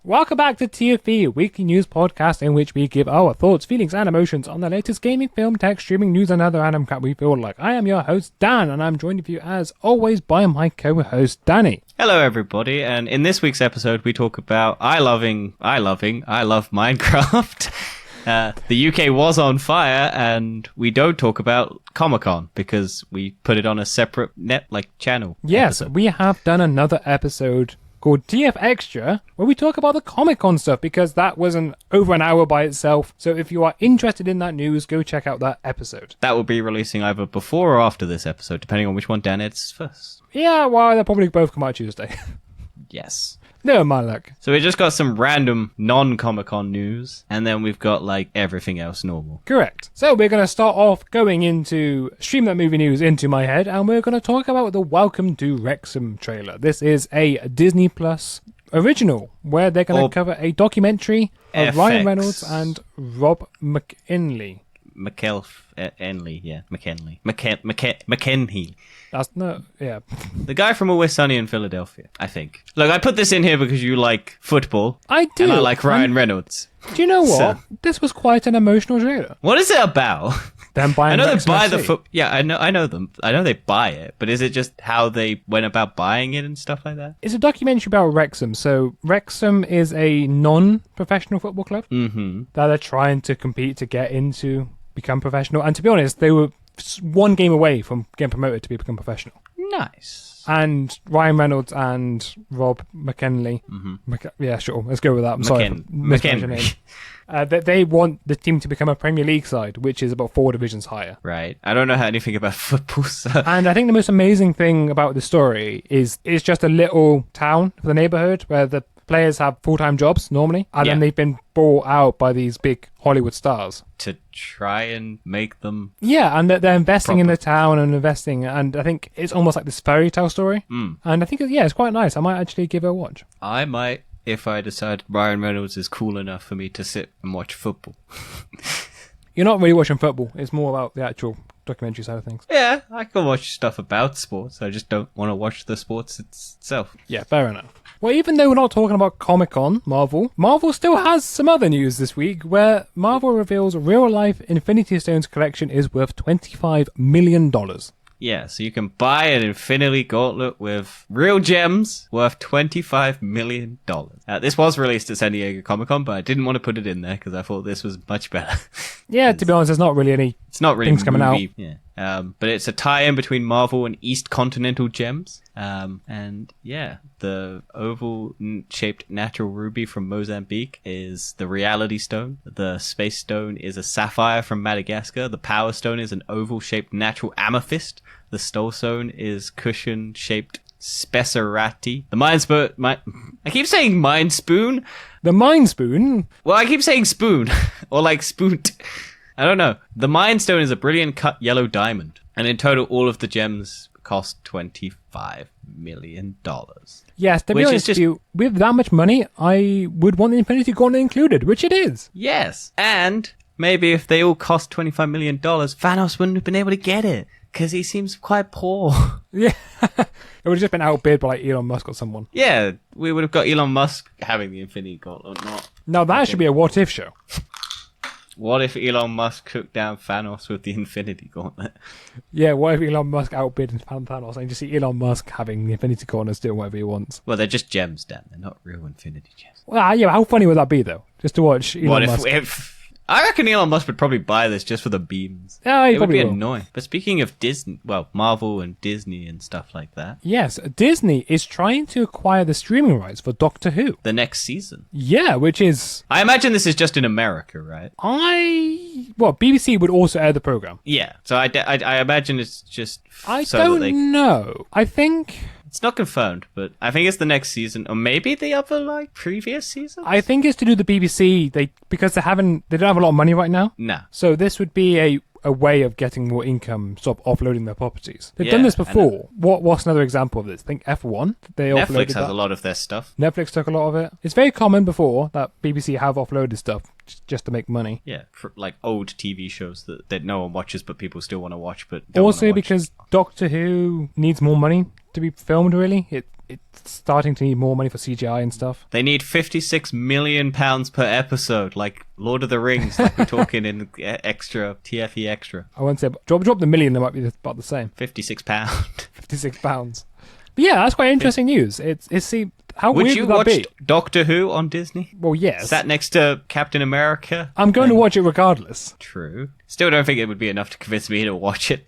Welcome back to TFE, a weekly news podcast in which we give our thoughts, feelings, and emotions on the latest gaming, film, tech, streaming news, and other random crap we feel like. I am your host, Dan, and I'm joined with you as always by my co-host, Danny. Hello, everybody, and in this week's episode, we talk about I love Minecraft. The UK was on fire, and we don't talk about Comic-Con because we put it on a separate channel. Yes, episode. we have done another episode called TF Extra, where we talk about the Comic-Con stuff, because that was over an hour by itself. So if you are interested in that news, go check out that episode. That will be releasing either before or after this episode, depending on which one Dan edits first. Yeah, well, they'll probably both come out Tuesday. Yes. No, my luck. So we just got some random non-Comic-Con news, and then we've got, everything else normal. Correct. So we're going to start off going into Stream That Movie News into my head, and we're going to talk about the Welcome to Wrexham trailer. This is a Disney Plus original, where they're going to cover a documentary of Ryan Reynolds and Rob McEnley. McKenhey. That's no, yeah. The guy from Always Sunny in Philadelphia, I think. Look, I put this in here because you like football. I do. And I like Ryan Reynolds. Do you know what? So, this was quite an emotional trailer. what is it about? Them buying I know Wrexham they buy FC. the foot. Yeah, I know them. I know they buy it, but is it just how they went about buying it and stuff like that? It's a documentary about Wrexham. So Wrexham is a non-professional football club that are trying to compete to get into become professional. And to be honest, they were one game away from getting promoted to become professional. Nice. And Ryan Reynolds and Rob McEnley. Yeah, sure. Let's go with that. I'm sorry. McKenry. They want the team to become a Premier League side, which is about 4 divisions higher. Right. I don't know anything about football, so... And I think the most amazing thing about the story is it's just a little town for the neighborhood where the players have full-time jobs normally, and then they've been bought out by these big Hollywood stars to try and make them... Yeah, and they're investing in the town and investing, and I think it's almost like this fairy tale story. And I think, it's quite nice. I might actually give it a watch. I might, if I decide Ryan Reynolds is cool enough for me to sit and watch football. You're not really watching football. It's more about the actual documentary side of things. Yeah, I can watch stuff about sports. I just don't want to watch the sports itself. Yeah, fair enough. Well, even though we're not talking about Comic-Con, Marvel still has some other news this week where Marvel reveals real-life Infinity Stones collection is worth $25 million. Yeah, so you can buy an Infinity Gauntlet with real gems worth $25 million. This was released at San Diego Comic-Con, but I didn't want to put it in there because I thought this was much better. Yeah, to be honest, there's not really any things coming out. Yeah. But it's a tie-in between Marvel and East Continental Gems. And yeah, the oval-shaped natural ruby from Mozambique is the Reality Stone. The Space Stone is a sapphire from Madagascar. The Power Stone is an oval-shaped natural amethyst. The Soul Stone is cushion-shaped Spessarati. The Mind Spoon... I keep saying Mind Spoon. The Mind Spoon? Well, I keep saying spoon. Or spoont. I don't know. The Mind Stone is a brilliant cut yellow diamond. And in total, all of the gems cost $25 million. Yes, to be honest with you, with that much money, I would want the Infinity Gauntlet included, which it is. Yes. And maybe if they all cost $25 million, Thanos wouldn't have been able to get it. Because he seems quite poor. Yeah. It would have just been outbid by Elon Musk or someone. Yeah, we would have got Elon Musk having the Infinity Gauntlet, not... Now that should be a what if show. What if Elon Musk took down Thanos with the Infinity Gauntlet? Yeah, what if Elon Musk outbid Thanos and you just see Elon Musk having the Infinity Gauntlet doing whatever he wants? Well, they're just gems, Dan. They're not real Infinity Gems. Well, yeah, how funny would that be, though? Just to watch Elon Musk. I reckon Elon Musk would probably buy this just for the beams. Yeah, he it would be will. annoying. But speaking of Disney, Marvel and Disney and stuff like that. Yes, Disney is trying to acquire the streaming rights for Doctor Who. The next season. Yeah, which is... I imagine this is just in America, right? BBC would also air the program. Yeah, so I imagine it's just... I don't know. I think... It's not confirmed, but I think it's the next season, or maybe the other previous season. I think it's to do the BBC. Because they don't have a lot of money right now. No. So this would be a way of getting more income, sort of offloading their properties. They've done this before. What's another example of this? I think F1. Netflix has a lot of their stuff. Netflix took a lot of it. It's very common before that BBC have offloaded stuff just to make money. Yeah, for, old TV shows that no one watches, but people still want to watch. But also because Doctor Who needs more money to be filmed. Really, it's starting to need more money for CGI and stuff. They need £56 million per episode, like Lord of the Rings, like we're talking in extra, TFE extra. I won't say, drop the million, they might be about the same. £56. £56. But yeah, that's quite interesting news. How would weird you would that watch be? Doctor Who on Disney? Well, yes. Sat next to Captain America? I'm going to watch it regardless. True. Still don't think it would be enough to convince me to watch it.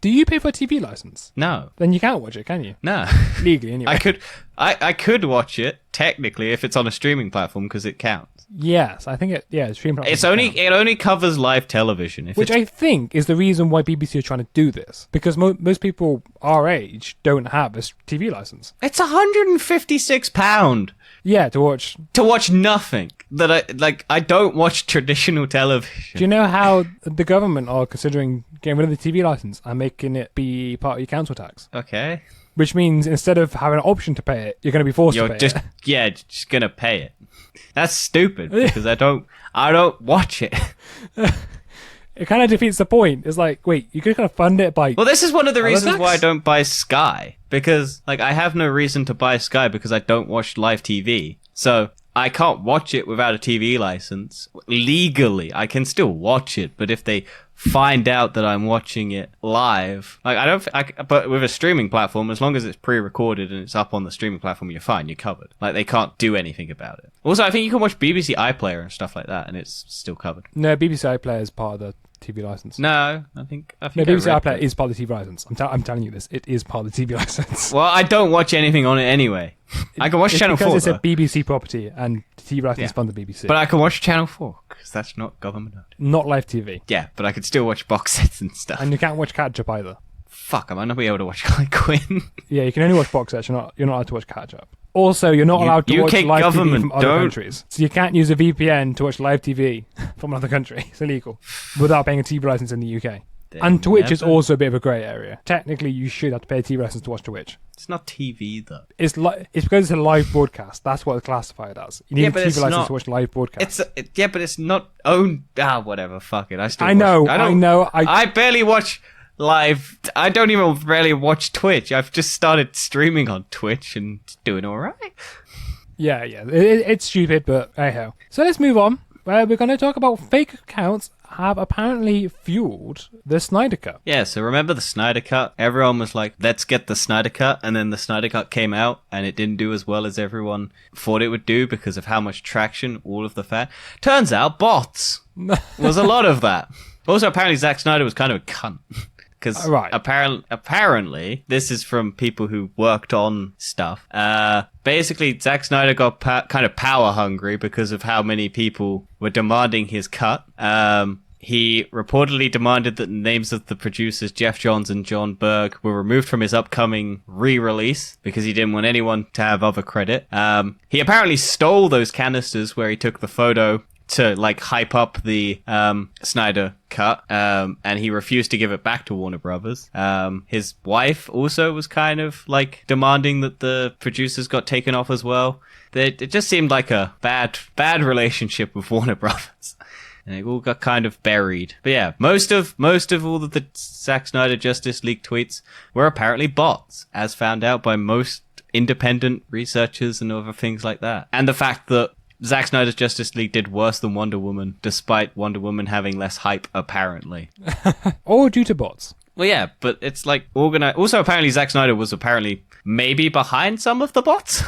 Do you pay for a TV license? No. Then you can't watch it, can you? No. Legally, anyway. I could watch it, technically, if it's on a streaming platform, because it counts. Yes, I think it's streaming. It only covers live television. Which I think is the reason why BBC are trying to do this. Because most people our age don't have a TV license. It's £156 Yeah, to watch nothing. I don't watch traditional television. Do you know how the government are considering getting rid of the TV license and making it be part of your council tax? Okay. Which means instead of having an option to pay it, you're going to be forced to pay it. Just gonna pay it. That's stupid because I don't watch it. It kind of defeats the point. It's like, wait, you could kind of fund it by... Well, this is one of the reasons tax? why I don't buy Sky. Because, I have no reason to buy Sky because I don't watch live TV. So, I can't watch it without a TV license. Legally, I can still watch it, but if they find out that I'm watching it live, but with a streaming platform, as long as it's pre-recorded and it's up on the streaming platform, you're fine, you're covered. They can't do anything about it. Also, I think you can watch BBC iPlayer and stuff like that, and it's still covered. No, BBC iPlayer is part of the TV license. No, I think no, BBC iPlayer is part of the TV license. I'm telling you this. It is part of the TV license. Well, I don't watch anything on it anyway. I can watch Channel 4, because it's though. a BBC property, and the TV license fund the BBC. But I can watch Channel 4, because that's not government owned. Not live TV. Yeah, but I could still watch box sets and stuff. And you can't watch catch-up either. Fuck, I might not be able to watch Harley Quinn. Yeah, you can only watch box sets. You're not allowed to watch catch-up. Also, you're not allowed to watch live TV from other countries. So you can't use a VPN to watch live TV from another country. It's illegal. Without paying a TV license in the UK. And Twitch is also a bit of a grey area. Technically, you should have to pay a TV license to watch Twitch. It's not TV, though. It's because it's a live broadcast. That's what it's classified as. You need a TV license to watch live broadcast. But it's not owned... whatever, fuck it. I know. I barely watch live... I don't even barely watch Twitch. I've just started streaming on Twitch and doing alright. Yeah. It's stupid, but hey-ho. So let's move on. We're going to talk about fake accounts have apparently fueled the Snyder Cut. Yeah, so remember the Snyder Cut? Everyone was like, let's get the Snyder Cut, and then the Snyder Cut came out, and it didn't do as well as everyone thought it would do because of how much traction all of the fan... Turns out bots was a lot of that. Also, apparently Zack Snyder was kind of a cunt. Because apparently, this is from people who worked on stuff. Basically, Zack Snyder got kind of power hungry because of how many people were demanding his cut. He reportedly demanded that the names of the producers, Jeff Johns and John Berg, were removed from his upcoming re-release because he didn't want anyone to have other credit. He apparently stole those canisters where he took the photo to hype up the Snyder Cut, and he refused to give it back to Warner Brothers. His wife also was kind of demanding that the producers got taken off as well. It just seemed like a bad relationship with Warner Brothers. And it all got kind of buried. But yeah, most of all of the Zack Snyder Justice League tweets were apparently bots, as found out by most independent researchers and other things like that. And the fact that Zack Snyder's Justice League did worse than Wonder Woman, despite Wonder Woman having less hype, apparently. All due to bots. Well, yeah, but it's organized. Also, apparently, Zack Snyder was maybe behind some of the bots.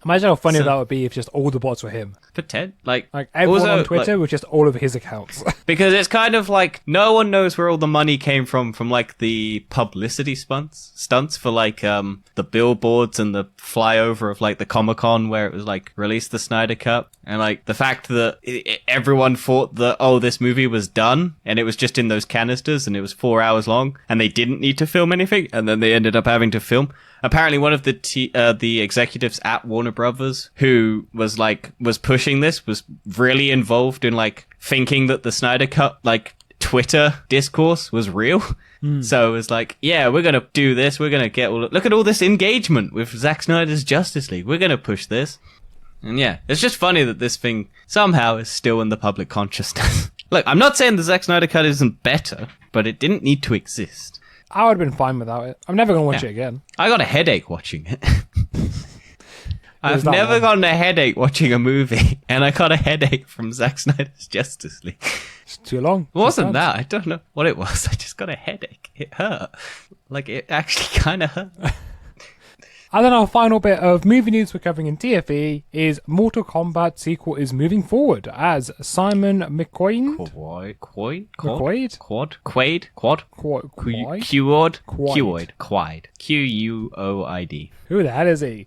Imagine how funny that would be if just all the bots were him. Pretend everyone on Twitter was just all of his accounts. Because it's kind of no one knows where all the money came from the publicity stunts for the billboards and the flyover of the Comic-Con where it was release the Snyder Cut, and the fact that everyone thought that this movie was done and it was just in those canisters and it was 4 hours long and they didn't need to film anything, and then they ended up having to film. Apparently, one of the executives at Warner Brothers who was pushing this was really involved in thinking that the Snyder Cut Twitter discourse was real. So it was yeah, we're gonna do this. We're gonna get look at all this engagement with Zack Snyder's Justice League. We're gonna push this. And yeah, it's just funny that this thing somehow is still in the public consciousness. Look, I'm not saying the Zack Snyder Cut isn't better, but it didn't need to exist. I would have been fine without it. I'm never going to watch it again. I got a headache watching it. I've that never one. gotten a headache watching a movie, and I got a headache from Zack Snyder's Justice League. It's too long. It wasn't that. I don't know what it was. I just got a headache. It hurt. Like, it actually kind of hurt. And then our final bit of movie news we're covering in TFE is Mortal Kombat sequel is moving forward as Simon McQuaid. Quaid? McQuaid? Quoid. Quoid. Who the hell is he?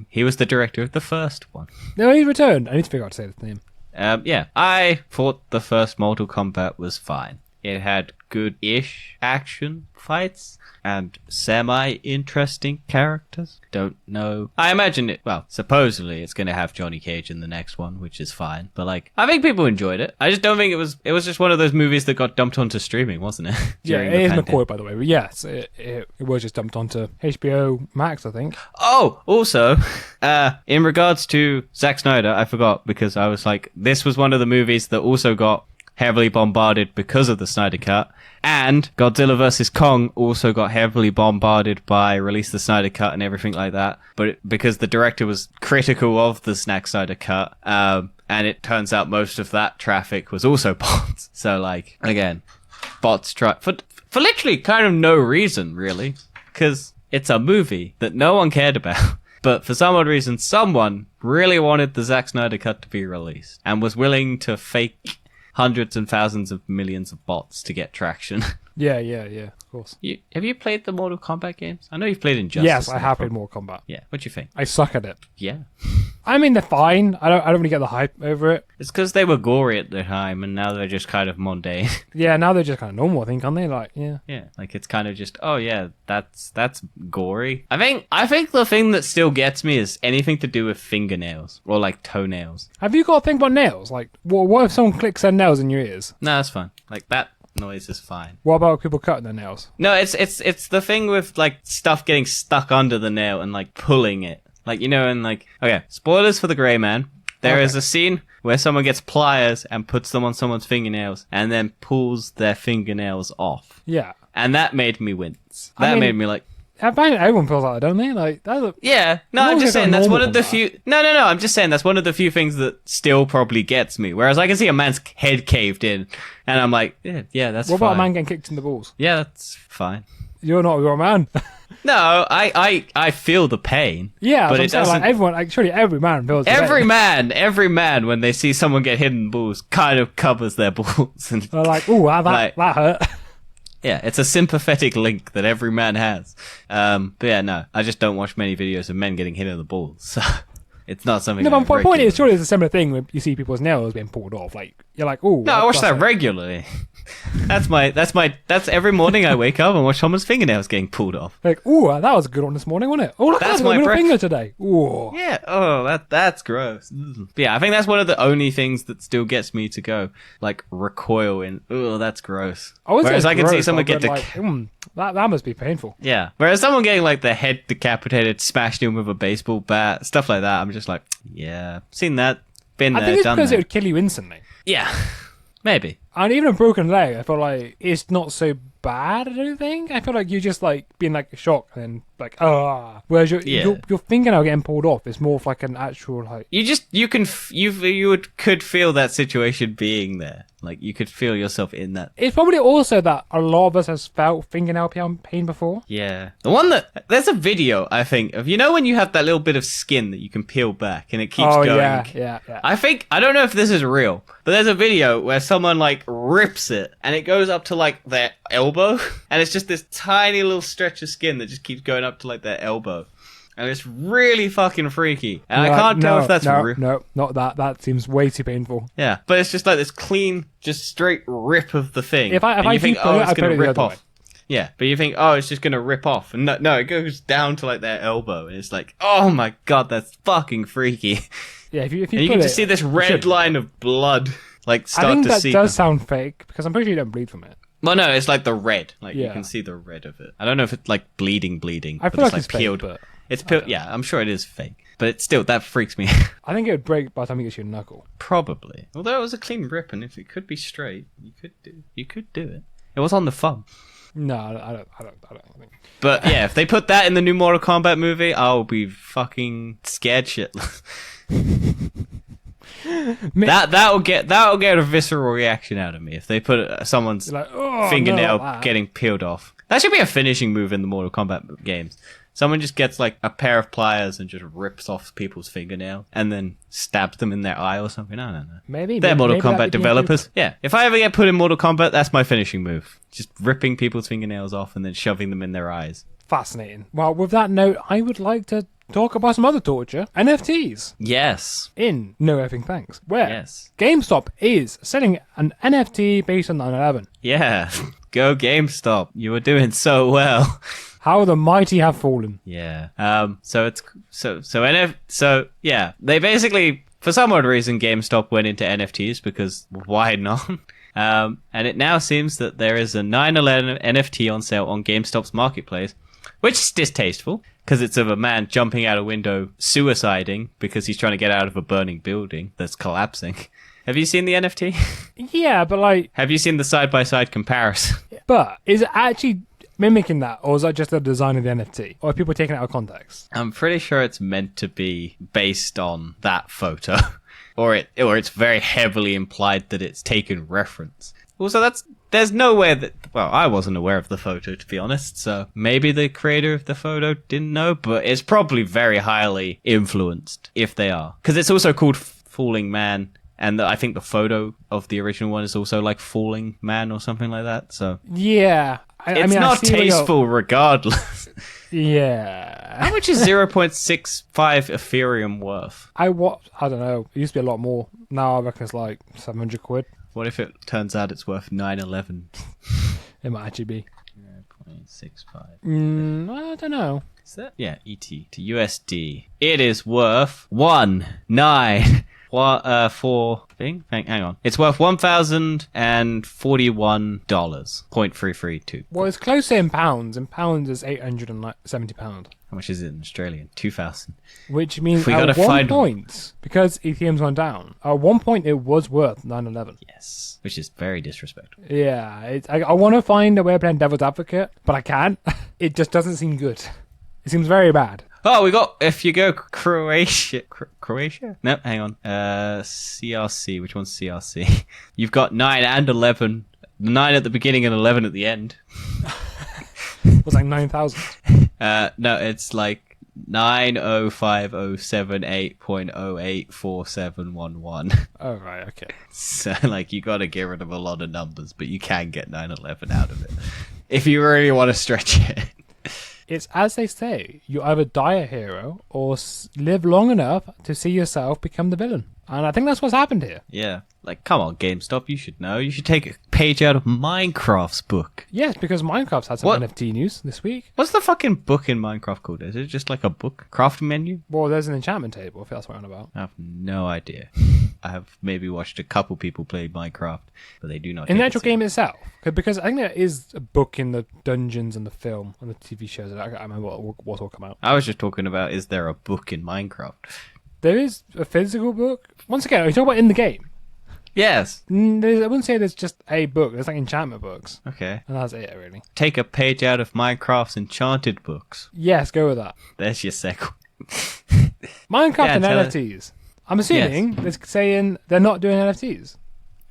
He was the director of the first one. No, he returned. I need to figure out how to say his name. Yeah, I thought the first Mortal Kombat was fine. It had good-ish action fights and semi-interesting characters. Don't know. I imagine it, well, supposedly it's going to have Johnny Cage in the next one, which is fine. But, like, I think people enjoyed it. I just don't think it was just one of those movies that got dumped onto streaming, wasn't it? Yeah, During it the is pandemic. McCoy, by the way. But yes, it was just dumped onto HBO Max, I think. Oh, also, in regards to Zack Snyder, I forgot because I was like, this was one of the movies that also got heavily bombarded because of the Snyder Cut. And Godzilla vs. Kong also got heavily bombarded by release the Snyder Cut and everything like that. But because the director was critical of the Zack Snyder Cut, and it turns out most of that traffic was also bots. So, like, again, bots try for literally kind of no reason, really. Because it's a movie that no one cared about. But for some odd reason, someone really wanted the Zack Snyder Cut to be released and was willing to fake hundreds and thousands of millions of bots to get traction. Yeah, of course. Have you played the Mortal Kombat games? I know you've played Injustice. Yes, I have played Mortal Kombat. Yeah, what do you think? I suck at it. Yeah. I mean, they're fine. I don't really get the hype over it. It's because they were gory at the time, and now they're just kind of mundane. Yeah, now they're just kind of normal, I think, aren't they? Like, yeah. Yeah, like it's kind of just, oh yeah, that's gory. I think the thing that still gets me is anything to do with fingernails or like toenails. Have you got to think about nails? Like, what if someone clicks their nails in your ears? No, that's fine. Like that noise is fine. What about people cutting their nails? No, it's the thing with like stuff getting stuck under the nail and like pulling it. Like, you know, and like, okay, spoilers for The Grey Man. There is a scene where someone gets pliers and puts them on someone's fingernails and then pulls their fingernails off. Yeah. And that made me wince. I That mean- made me like, I find everyone feels like that, don't they? Like, that's a... yeah. No, As long I'm as just it's saying not that's one normal of the combat. few. No. I'm just saying that's one of the few things that still probably gets me. Whereas I can see a man's head caved in, and I'm like, yeah, that's What fine. about a man getting kicked in the balls? Yeah, that's fine. You're not a man. No, I feel the pain. Yeah, but but it doesn't. like everyone, like surely every man feels the Every pain. man, when they see someone get hit in the balls, kind of covers their balls, and They're like, ooh, that Like- hurt. yeah, it's a sympathetic link that every man has. But yeah, no, I just don't watch many videos of men getting hit in the balls, so it's not something. No, I but my point is, regularly- surely it's a similar thing when you see people's nails being pulled off. Like, you're like, ooh. No, I watch that like- regularly. That's every morning I wake up and watch someone's fingernails getting pulled off. Like, ooh, that was a good one this morning, wasn't it? Oh, look, That's that's my my middle breath- finger today. Ooh. Yeah. Oh, that's gross. But yeah, I think that's one of the only things that still gets me to go like recoil in. Oh, that's gross. I would say Whereas it's I can see gross, someone but get like, that must be painful. yeah. Whereas someone getting like their head decapitated, smashed in with a baseball bat, stuff like that. I'm just like, yeah, seen that, been I there, think it's done because that. it would kill you instantly. Yeah, maybe. And even a broken leg, I feel like it's not so bad, I don't think. I feel like you're just like being like shocked and then like, ah. Whereas your fingernail getting pulled off is more of like an actual like. You could feel that situation being there. Like you could feel yourself in that. It's probably also that a lot of us has felt fingernail pain before. Yeah. The one there's a video, I think, of, you know, when you have that little bit of skin that you can peel back and it keeps Oh going. yeah. I don't know if this is real, but there's a video where someone like rips it and it goes up to like their elbow and it's just this tiny little stretch of skin that just keeps going up to like their elbow. And it's really fucking freaky. And I can't tell if that's real. No, not that. That seems way too painful. Yeah, but it's just like this clean, just straight rip of the thing. If I you think, keep oh, it, it's I going put to it the rip other off. way. Yeah, but you think, oh, it's just going to rip off. And no, it goes down to like their elbow. And it's like, oh my god, that's fucking freaky. Yeah, if you And you put can it, just see this you red should. line of blood like I start think to that see. does sound fake because I'm pretty sure you don't bleed from it. Well, no, it's like the red. Like you Yeah. can see the red of it. I don't know if it's like bleeding, I but feel it's like it's fake, peeled. but It's peeled. Yeah, I'm sure it is fake. But it's still, that freaks me. I think it would break by the time it gets your knuckle. Probably. Although it was a clean rip, and if it could be straight, you could do it. It was on the thumb. No, I don't think. But yeah, if they put that in the new Mortal Kombat movie, I'll be fucking scared shitless. That'll get a visceral reaction out of me if they put someone's Like, oh, fingernail no, getting peeled off. That should be a finishing move in the Mortal Kombat games. Someone just gets like a pair of pliers and just rips off people's fingernail and then stabs them in their eye or something. I don't know. Maybe They're Mortal maybe Kombat developers. Yeah. If I ever get put in Mortal Kombat, that's my finishing move. Just ripping people's fingernails off and then shoving them in their eyes. Fascinating. Well, with that note, I would like to talk about some other torture. NFTs. Yes. In No Effing Thanks. Where Yes. GameStop is selling an NFT based on 9/11. Yeah. Go GameStop. You were doing so well. How the mighty have fallen. Yeah. So yeah, they basically, for some odd reason, GameStop went into NFTs because why not? And it now seems that there is a 9/11 NFT on sale on GameStop's marketplace, which is distasteful because it's of a man jumping out a window, suiciding because he's trying to get out of a burning building that's collapsing. Have you seen the NFT? Yeah, but like, Have you seen the side-by-side comparison? but is it actually mimicking that, or is that just the design of the NFT? Or are people taking it out of context? I'm pretty sure it's meant to be based on that photo, or it's very heavily implied that it's taken reference. Also, there's no way that, well, I wasn't aware of the photo, to be honest, so maybe the creator of the photo didn't know, but it's probably very highly influenced, if they are. Because it's also called Falling Man, and I think the photo of the original one is also like Falling Man or something like that, so... Yeah. It's not tasteful regardless. Yeah. How much is 0.65 Ethereum worth? I don't know. It used to be a lot more. Now I reckon it's like 700 quid. What if it turns out it's worth 911? It might actually be. 0.65. I don't know. Is that? Yeah, ET to USD. It is worth 19. Hang on. It's worth $1,041.332. Well, it's closer in pounds. In pounds, it's £870. How much is it in Australian? 2,000. Which means We at gotta one find- point, because Ethereum's gone down, at one point it was worth 911. Yes, which is very disrespectful. Yeah, I want to find a way of playing devil's advocate, but I can't. It just doesn't seem good. It seems very bad. Oh, if you go Croatia? No, hang on. CRC. Which one's CRC? You've got 9 and 11. 9 at the beginning and 11 at the end. It was like 9,000. No, it's like 90507.08.084711. Oh, right, okay. So, like, you gotta get rid of a lot of numbers, but you can get 911 out of it. If you really want to stretch it. It's as they say, you either die a hero or live long enough to see yourself become the villain. And I think that's what's happened here. Yeah. Like, come on, GameStop, you should know. You should take a page out of Minecraft's book. Yes, because Minecraft's had some What? NFT news this week. What's the fucking book in Minecraft called? Is it just like a book? Crafting menu? Well, there's an enchantment table, if that's what I'm on about. I have no idea. I have maybe watched a couple people play Minecraft, but they do not. In the take it actual game itself. Because I think there is a book in the dungeons and the film and the TV shows. I can't remember what's all come out. I was just talking about, is there a book in Minecraft? There is a physical book. Once again, are you talking about in the game? Yes. I wouldn't say there's just a book. There's like enchantment books. Okay. And that's it, really. Take a page out of Minecraft's enchanted books. Yes, go with that. There's your sequel. Minecraft Yeah, and tell it. NFTs. I'm assuming it's saying they're not doing NFTs.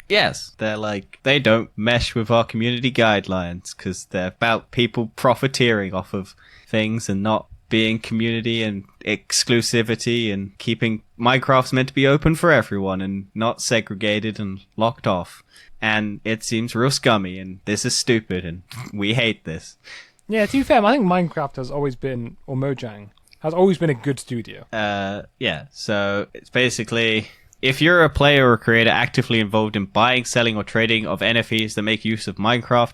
Yes, they're like, they don't mesh with our community guidelines because they're about people profiteering off of things and not being community and exclusivity and keeping Minecraft's meant to be open for everyone and not segregated and locked off. And it seems real scummy and this is stupid and we hate this. Yeah, to be fair, I think Minecraft has always been, or Mojang, has always been a good studio. Yeah, so it's basically, if you're a player or creator actively involved in buying, selling, or trading of NFTs that make use of Minecraft,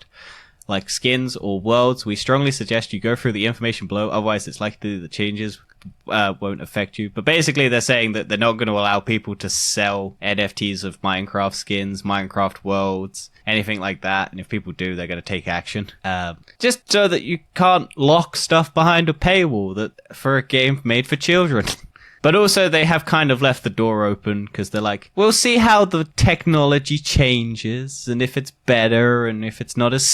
like skins or worlds, we strongly suggest you go through the information below, otherwise it's likely the changes won't affect you. But basically they're saying that they're not going to allow people to sell NFTs of Minecraft skins, Minecraft worlds, anything like that, and if people do, they're going to take action. Just so that you can't lock stuff behind a paywall that for a game made for children. But also they have kind of left the door open because they're like, we'll see how the technology changes and if it's better and if it's not as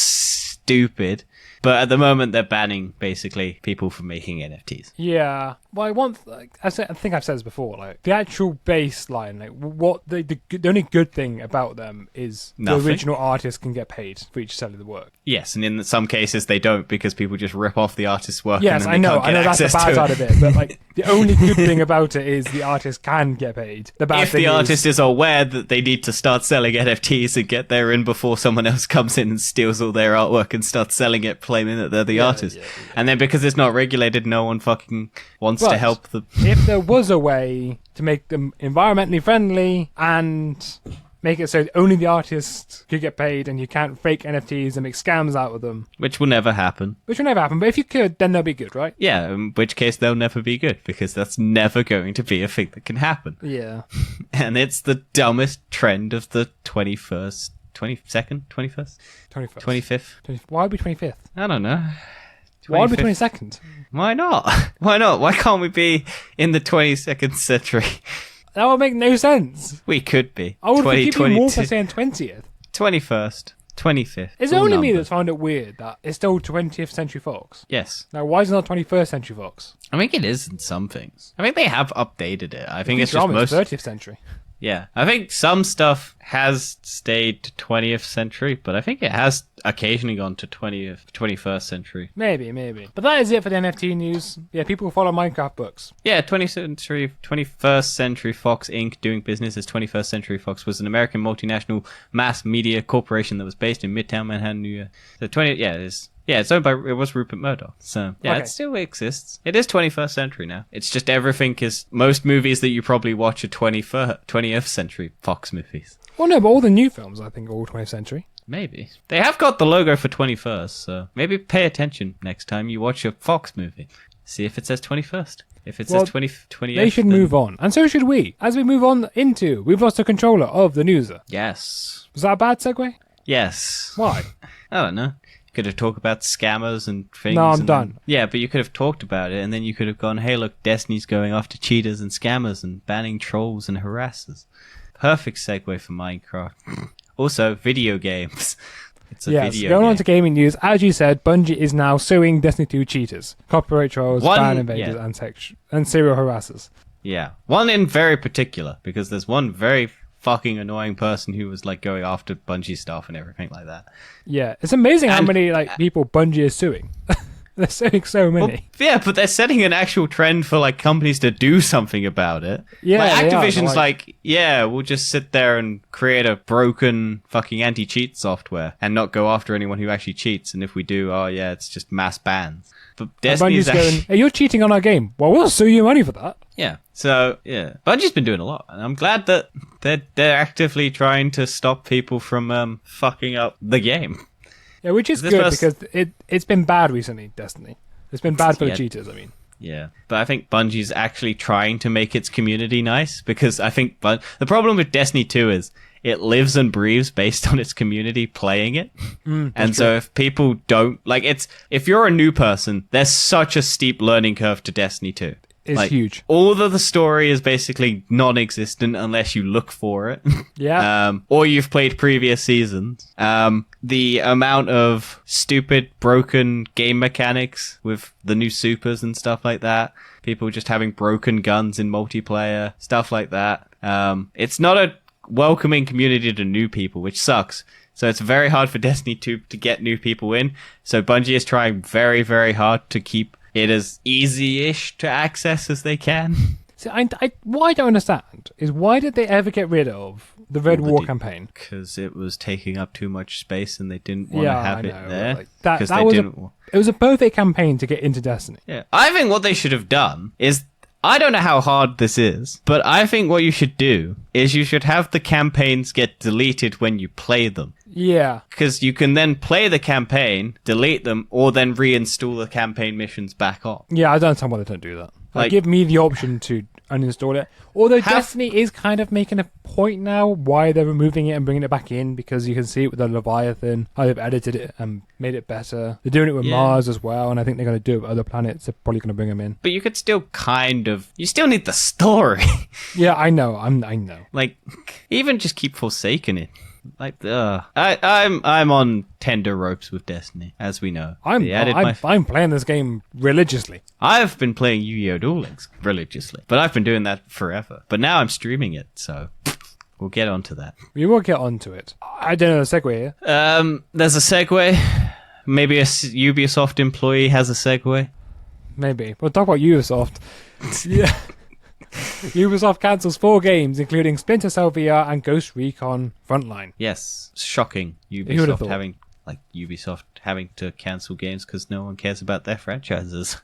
stupid. But at the moment, they're banning basically people from making NFTs. Yeah. Well, I want, like, I think I've said this before, like, the actual baseline, like, what the only good thing about them is Nothing. the original artist can get paid for each sale of the work. Yes, and in some cases they don't because people just rip off the artist's work. Yes, and then they I know can't get that's the access bad to side of it, but, like, the only good thing about it is the artist can get paid. The bad If thing the artist is aware that they need to start selling NFTs and get there in before someone else comes in and steals all their artwork and starts selling it, claiming that they're the artist. Yeah. And then because it's not regulated, no one fucking wants to But help the... if there was a way to make them environmentally friendly and make it so only the artist could get paid and you can't fake NFTs and make scams out of them, Which will never happen. which will never happen, but if you could, then they'll be good, right? Yeah, in which case they'll never be good because that's never going to be a thing that can happen. Yeah. And it's the dumbest trend of the 21st... 22nd? 21st? 21st. 25th? Why would be 25th? I don't know. Why would be 25th? 22nd? Why not? Why not? Why can't we be in the 22nd century? That would make no sense. We could be. I would forgive you more for 2022. saying 20th. 21st, 25th. It's all only me numbers. that's found it weird that it's still 20th Century Fox. Yes. Now, why is it not 21st Century Fox? I think it is in some things. I think they have updated it. I think it's just Futurama's most... 30th Century. Yeah. I think some stuff has stayed to 20th century, but I think it has occasionally gone to 21st century. Maybe. But that is it for the NFT news. Yeah, people follow Minecraft books. Yeah, 21st Century Fox Inc. doing business as 21st Century Fox was an American multinational mass media corporation that was based in Midtown Manhattan, New York. It's owned by, it was Rupert Murdoch. So, yeah, Okay. It still exists. It is 21st century now. It's just everything is, most movies that you probably watch are 20th century Fox movies. Well, no, but all the new films, I think, are all 20th Century. Maybe. They have got the logo for 21st, so maybe pay attention next time you watch a Fox movie. See if it says 21st. If it Well, says 20th, They should then- move on. And so should we. As we move on into, we've lost the controller of the newser. Yes. Was that a bad segue? Yes. Why? I don't know. You could have talked about scammers and things. No, I'm and- done. Yeah, but you could have talked about it, and then you could have gone, hey, look, Destiny's going after cheaters and scammers and banning trolls and harassers. Perfect segue for Minecraft. Also, video games. It's a Yes, video going game. on to gaming news. As you said, Bungie is now suing Destiny 2 cheaters, copyright trolls, ban invaders, and serial harassers. Yeah. One in very particular, because there's one very fucking annoying person who was like going after Bungie stuff and everything like that. Yeah, it's amazing how And- many people Bungie is suing. They're suing so many. Well, yeah, but they're setting an actual trend for like companies to do something about it. Yeah, like, they are. Activision's They're like, yeah, we'll just sit there and create a broken fucking anti-cheat software and not go after anyone who actually cheats. And if we do, oh yeah, it's just mass bans. But And Destiny's Bungie's actually, going, hey, you're cheating on our game. Well, we'll sue you money for that. yeah. So yeah, Bungie's been doing a lot, and I'm glad that they're actively trying to stop people from fucking up the game. Yeah, which is This good person- because it's been bad recently, Destiny. It's been bad for Yeah. the cheaters, I mean. Yeah, but I think Bungie's actually trying to make its community nice because I think the problem with Destiny 2 is it lives and breathes based on its community playing it. And so if people don't like if you're a new person, there's such a steep learning curve to Destiny 2. It's Like, huge. All of the story is basically non-existent unless you look for it. Yeah. Or you've played previous seasons. The amount of stupid, broken game mechanics with the new supers and stuff like that. People just having broken guns in multiplayer, stuff like that. It's not a welcoming community to new people, which sucks. So it's very hard for Destiny 2 to get new people in. So Bungie is trying very, very hard to keep it as easy-ish to access as they can. See, what I don't understand is why did they ever get rid of the Red War campaign? Because it was taking up too much space and they didn't want to Yeah, have I it know, there. like, that 'Cause that they was didn't. it was a perfect campaign to get into Destiny. Yeah. I think what they should have done is, I don't know how hard this is, but I think what you should do is you should have the campaigns get deleted when you play them. Yeah. Because you can then play the campaign, delete them, or then reinstall the campaign missions back on. Yeah, I don't understand why they don't do that. Like- Give me the option to uninstall it. Although Have- Destiny is kind of making a point now why they're removing it and bringing it back in, because you can see it with the Leviathan, how they've edited it and made it better. They're doing it with Yeah. Mars as well, and I think they're going to do it with other planets. They're probably going to bring them in. But you could still you still need the story. Yeah, I know. I know. Like, even just keep Forsaken in. Like, I'm on tender ropes with Destiny, as we know. I'm playing this game religiously. I've been playing Yu-Gi-Oh! Duel Links religiously, but I've been doing that forever. But now I'm streaming it, so we'll get onto that. We will get onto it. I don't know the segue here. There's a segue. Maybe a Ubisoft employee has a segue. Maybe. We'll talk about Ubisoft. Yeah. Ubisoft cancels 4 games, including Splinter Cell VR and Ghost Recon Frontline. Yes, shocking. Ubisoft having to cancel games because no one cares about their franchises.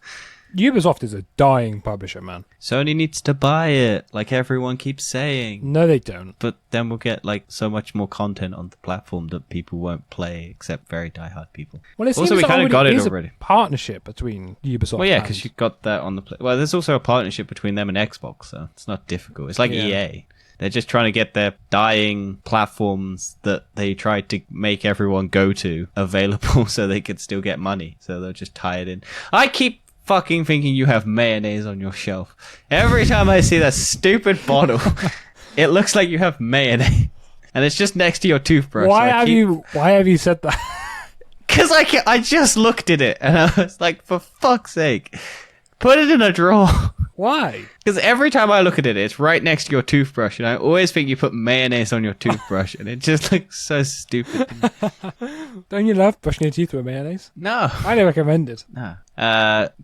Ubisoft is a dying publisher, man. Sony needs to buy it, like everyone keeps saying. No, they don't. But then we'll get like so much more content on the platform that people won't play, except very diehard people. Well, it also, we kind of got it already. A partnership between Ubisoft. Well, yeah, because you got that on the. Well, there's also a partnership between them and Xbox, so it's not difficult. It's like EA. They're just trying to get their dying platforms that they tried to make everyone go to available, so they could still get money. So they'll just tie it in. I keep fucking thinking you have mayonnaise on your shelf. Every time I see that stupid bottle, it looks like you have mayonnaise, and it's just next to your toothbrush. Why have you said that? Because I just looked at it and I was like, for fuck's sake, put it in a drawer. Why? Because every time I look at it, it's right next to your toothbrush, and I always think you put mayonnaise on your toothbrush, and it just looks so stupid. Don't you love brushing your teeth with mayonnaise? No. Highly recommend it. No.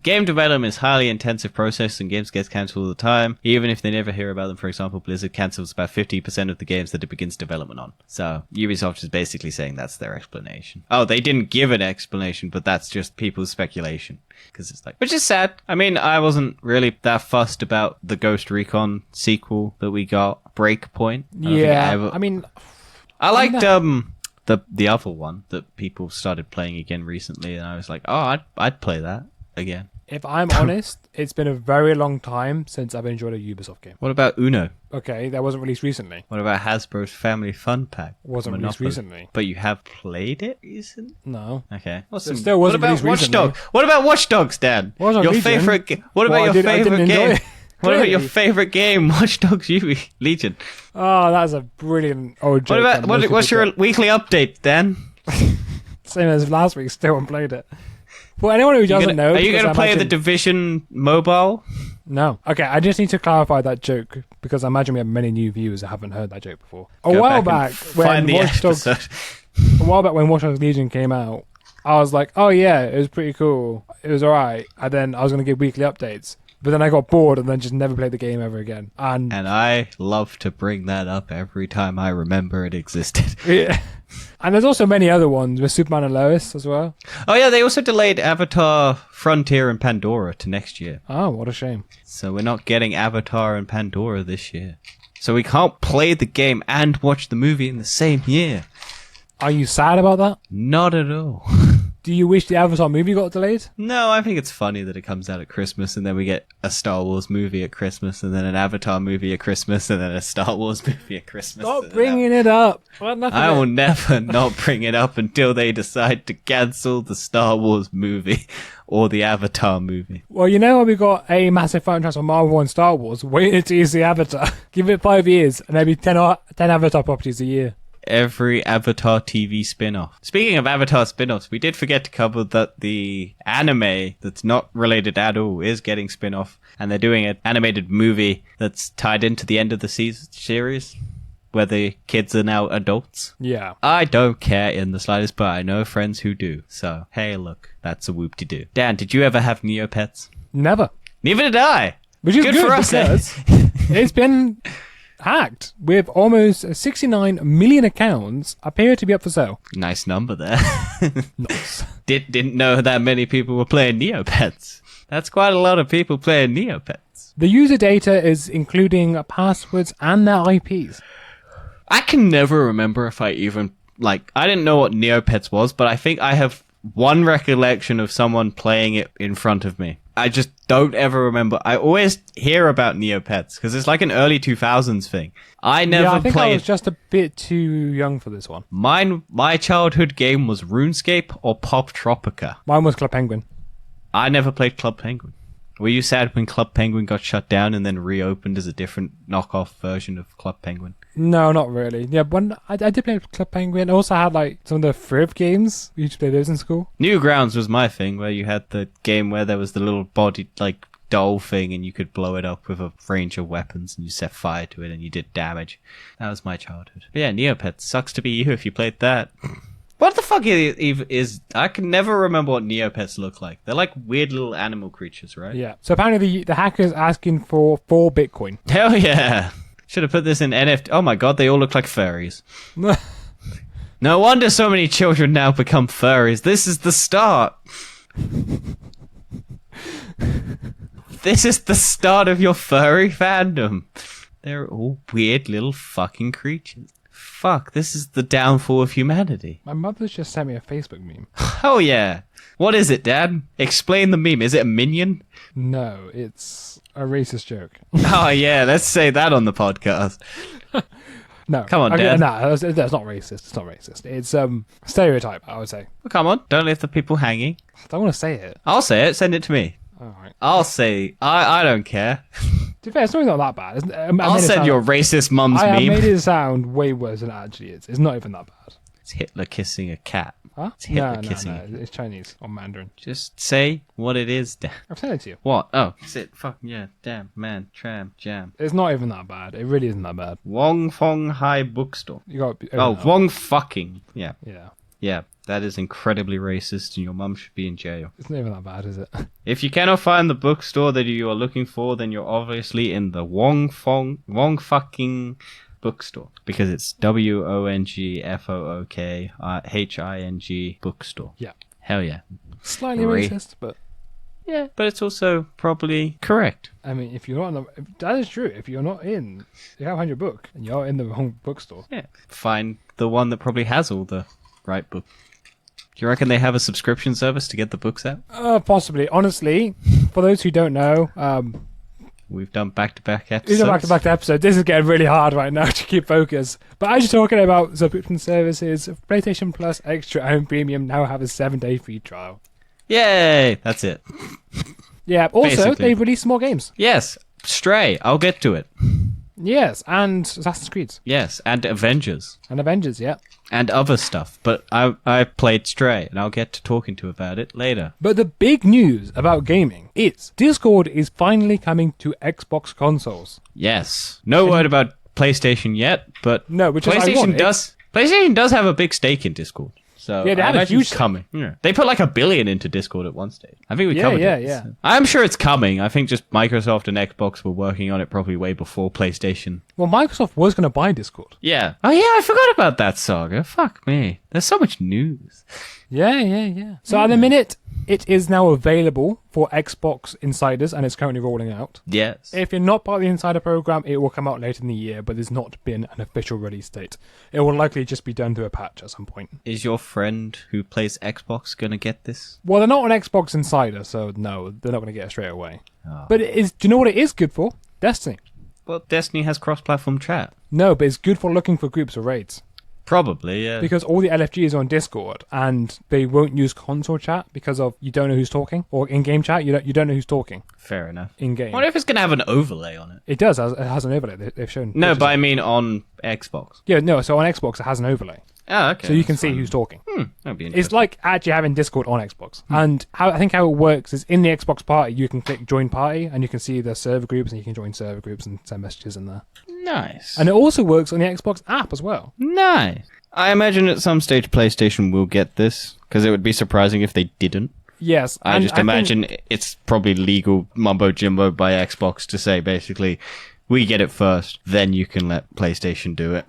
Game development is highly intensive process, and games get cancelled all the time, even if they never hear about them. For example, Blizzard cancels about 50% of the games that it begins development on. So Ubisoft is basically saying that's their explanation. Oh, they didn't give an explanation, but that's just people's speculation. Because it's like, which is sad. I mean, I wasn't really that fussed about the Ghost Recon sequel that we got, Breakpoint. I liked the other one that people started playing again recently, and I was like, oh, I'd play that again. If I'm honest, it's been a very long time since I've enjoyed a Ubisoft game. What about Uno? Okay, that wasn't released recently. What about Hasbro's Family Fun Pack? Wasn't released recently. But you have played it recently? No. Okay. It still wasn't released recently. Watch Dogs? What about Watch Dogs, Dan? Your favorite game? What about your favorite game? What about your favorite game, Watch Dogs Legion? Oh, that's a brilliant old joke. What's your weekly update, Dan? Same as last week, still haven't played it. For anyone who doesn't know... Are you going to play The Division mobile? No. Okay, I just need to clarify that joke, because I imagine we have many new viewers that haven't heard that joke before. A while back, when Watch Dogs Legion came out, I was like, oh yeah, it was pretty cool. It was alright. And then I was going to give weekly updates. But then I got bored and then just never played the game ever again. And I love to bring that up every time I remember it existed. Yeah. And there's also many other ones with Superman and Lois as well. Oh yeah, they also delayed Avatar, Frontier, and Pandora to next year. Oh, what a shame. So we're not getting Avatar and Pandora this year. So we can't play the game and watch the movie in the same year. Are you sad about that? Not at all. Do you wish the Avatar movie got delayed? No, I think it's funny that it comes out at Christmas and then we get a Star Wars movie at Christmas and then an Avatar movie at Christmas and then a Star Wars movie at Christmas. Stop bringing it up. I will never not bring it up until they decide to cancel the Star Wars movie or the Avatar movie. Well, you know, we got a massive franchise on Marvel and Star Wars. Wait until you see Avatar. Give it 5 years and maybe 10 Avatar properties a year. Every Avatar TV spin-off. Speaking of Avatar spin-offs, we did forget to cover that the anime that's not related at all is getting spin-off, and they're doing an animated movie that's tied into the end of the series, where the kids are now adults. Yeah. I don't care in the slightest, but I know friends who do. So, hey, look, that's a whoop-de-doo. Dan, did you ever have Neopets? Never. Neither did I. Which is good for us. It's been hacked with almost 69 million accounts appear to be up for sale. Nice number there. Nice. Didn't know that many people were playing Neopets. That's quite a lot of people playing Neopets. The user data is including passwords and their IPs. I can never remember if I even, I didn't know what Neopets was, but I think I have one recollection of someone playing it in front of me. I just don't ever remember. I always hear about Neopets because it's like an early 2000s thing. I think I was just a bit too young for this one. My childhood game was RuneScape or Pop Tropica. Mine was Club Penguin. I never played Club Penguin. Were you sad when Club Penguin got shut down and then reopened as a different knockoff version of Club Penguin? No, not really. Yeah, when I did play Club Penguin, I also had like some of the Friv games. We used to play those in school. Newgrounds was my thing, where you had the game where there was the little body, like, doll thing, and you could blow it up with a range of weapons, and you set fire to it, and you did damage. That was my childhood. But yeah, Neopets. Sucks to be you if you played that. What the fuck is... I can never remember what Neopets look like. They're like weird little animal creatures, right? Yeah. So apparently the hacker's asking for 4 Bitcoin. Hell yeah! Should have put this in NFT. Oh my god, they all look like furries. No wonder so many children now become furries. This is the start. This is the start of your furry fandom. They're all weird little fucking creatures. Fuck, this is the downfall of humanity. My mother's just sent me a Facebook meme. Oh yeah. What is it, Dad? Explain the meme. Is it a minion? No, it's a racist joke. Oh yeah, let's say that on the podcast. No. Come on, okay, Dad. No, that's not racist. It's not racist. It's stereotype, I would say. Well, come on, don't leave the people hanging. I don't want to say it. I'll say it. Send it to me. Alright. I'll say... I don't care. To be fair, it's not that bad. I'll send your racist mum's I meme. made it sound way worse than it actually is. It's not even that bad. It's Hitler kissing a cat. Huh? It's Hitler No, kissing. it's Chinese or Mandarin. Just say what it is, Dan. I've sent it to you. What? Oh, sit. Fuck yeah. Damn. Man. Tram. Jam. It's not even that bad. It really isn't that bad. Wong Fong High Bookstore. You got. Oh, Wong fucking. Yeah. Yeah. Yeah. That is incredibly racist, and your mum should be in jail. It's not even that bad, is it? If you cannot find the bookstore that you are looking for, then you're obviously in the Wong fucking bookstore, because it's WONGFOOKHING bookstore. Yeah. Hell yeah. Slightly Great. racist, but Yeah, but it's also probably correct. I mean, if you're not in the, that is true. If you're not in, you can't find your book, and you're in the wrong bookstore. Yeah. Find the one that probably has all the right book. Do you reckon they have a subscription service to get the books out? Possibly. Honestly, for those who don't know, We've done back-to-back these episodes. are back-to-back episodes. This is getting really hard right now to keep focus. But as you're talking about subscription services, PlayStation Plus Extra and Premium now have a 7-day free trial. Yay! That's it. Yeah. Also, Basically. they've released more games. Yes. Stray. I'll get to it. Yes, and Assassin's Creed Yes. And Avengers. and Avengers. Yeah. And other stuff. But I played Stray, and I'll get to talking to about it later. But the big news about gaming is Discord is finally coming to Xbox consoles. Yes. No word about PlayStation yet, but No, which is PlayStation ironic. PlayStation does have a big stake in Discord. So Yeah, they I have a imagine huge it's coming. Yeah. They put like $1 billion into Discord at one stage. I think we Yeah, covered yeah, it. yeah. So I'm sure it's coming. I think just Microsoft and Xbox were working on it probably way before PlayStation. Well, Microsoft was going to buy Discord. Yeah. Oh yeah, I forgot about that saga. Fuck me. There's so much news. Yeah. So at the minute, it is now available for Xbox insiders, and it's currently rolling out. Yes. If you're not part of the insider program, it will come out later in the year, but there's not been an official release date. It will likely just be done through a patch at some point. Is your friend who plays Xbox gonna get this? Well, they're not an Xbox insider, so no, they're not going to get it straight away. Oh. But it is. Do you know what it is good for? Destiny. Well, Destiny has cross-platform chat. No, but it's good for looking for groups or raids. Probably, yeah. Because all the LFGs are on Discord, and they won't use console chat because of you don't know who's talking, or in-game chat you don't know who's talking Fair enough. in-game. I wonder if it's gonna have an overlay on it. It does. It has an overlay. They've shown. No, pictures but of I it. mean on Xbox. Yeah, no. So on Xbox it has an overlay, Oh, okay. so you can that's see fine. who's talking. That'd be It's interesting. like actually having Discord on Xbox. And I think how it works is in the Xbox party you can click join party, and you can see the server groups, and you can join server groups and send messages in there. Nice. And it also works on the Xbox app as well. Nice. I imagine at some stage PlayStation will get this, because it would be surprising if they didn't. Yes, I and just think- imagine it's probably legal mumbo jumbo by Xbox to say basically, we get it first, then you can let PlayStation do it.